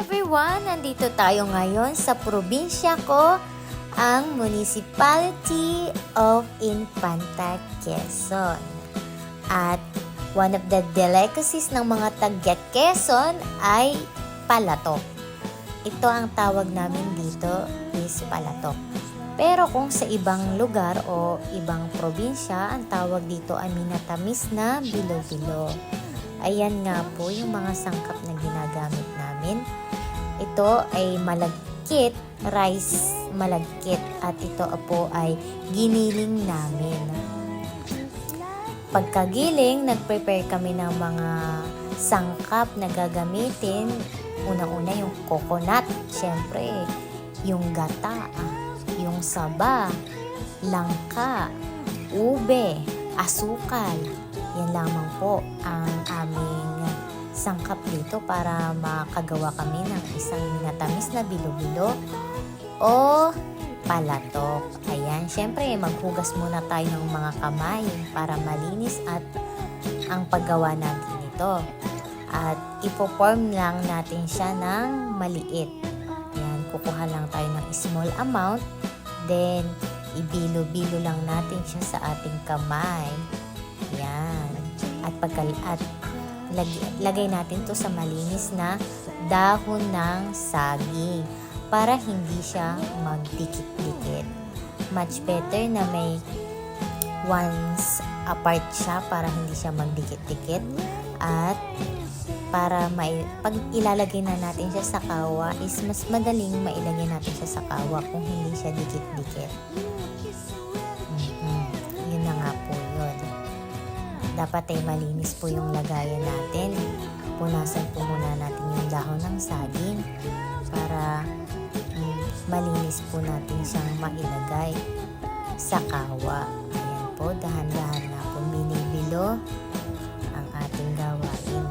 everyone! Nandito tayo ngayon sa probinsya ko, ang Municipality of Infanta, Quezon. At one of the delicacies ng mga taga Quezon ay palatok. Ito ang tawag namin dito is palatok. Pero kung sa ibang lugar o ibang probinsya, ang tawag dito ay minatamis na bilo-bilo. Ayan nga po yung mga sangkap na ginagamit namin. Ito ay malagkit, rice malagkit, at ito po ay giniling namin. Pagkagiling, nag-prepare kami ng mga sangkap na gagamitin. Unang-una yung coconut, syempre, yung gata, yung saba, langka, ube, asukal. Yan lamang po ang aming sangkap dito para makagawa kami ng isang minatamis na bilo-bilo o palatok. Ayan, syempre maghugas muna tayo ng mga kamay para malinis at ang paggawa natin ito. At ipo-form lang natin siya ng maliit. Ayan, kukuha lang tayo ng small amount, then ibilo-bilo lang natin siya sa ating kamay. Yan. At lagay natin to sa malinis na dahon ng saging para hindi siya magdikit-dikit. Much better na may once apart siya para hindi siya magdikit-dikit, at para pag ilalagay na natin siya sa kawa is mas madaling mailagay natin siya sa kawa kung hindi siya dikit-dikit. Yun na nga po yun. Dapat ay malinis po yung lagayan natin. Punasan po muna natin yung dahon ng saging para malinis po natin siyang mailagay sa kawa. Ayan po, dahan-dahan na po binibilo ang ating gawain.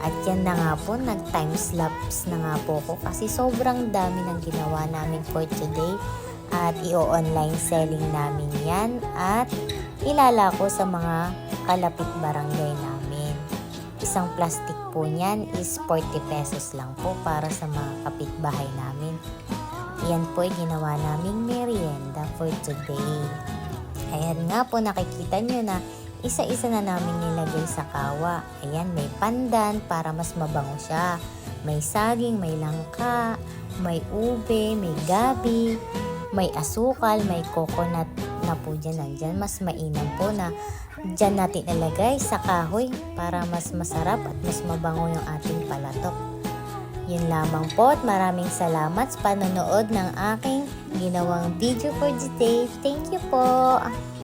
At yan na nga po, nag-timelapse na nga po ko kasi sobrang dami ng ginawa namin for today. At i-online selling namin yan at ilalako sa mga kalapit barangay namin. Isang plastic po niyan is 40 pesos lang po para sa mga kapitbahay namin. Yan po ay ginawa naming merienda for today. Ayan nga po, nakikita nyo na isa-isa na namin nilagay sa kawa. Ayan, may pandan para mas mabango siya. May saging, may langka, may ube, may gabi, may asukal, may coconut na po dyan. Nandyan, mas mainam po na dyan natin ilagay sa kahoy para mas masarap at mas mabango yung ating palatok. Yun lamang po, at maraming salamat sa panonood ng aking ginawang video for today. Thank you po!